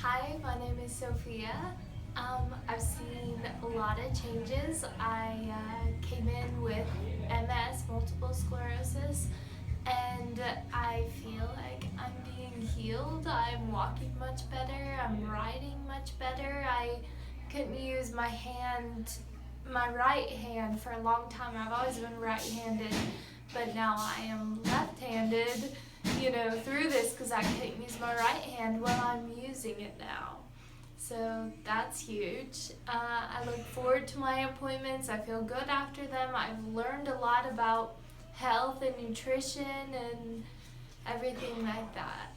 Hi, my name is Sophia. I've seen a lot of changes. I came in with MS, multiple sclerosis, and I feel like I'm being healed. I'm walking much better. I'm riding much better. I couldn't use my right hand for a long time. I've always been right-handed, but now I am left-handed, through this because I couldn't use my right hand. Well, I'm using it now. So that's huge. I look forward to my appointments. I feel good after them. I've learned a lot about health and nutrition and everything like that.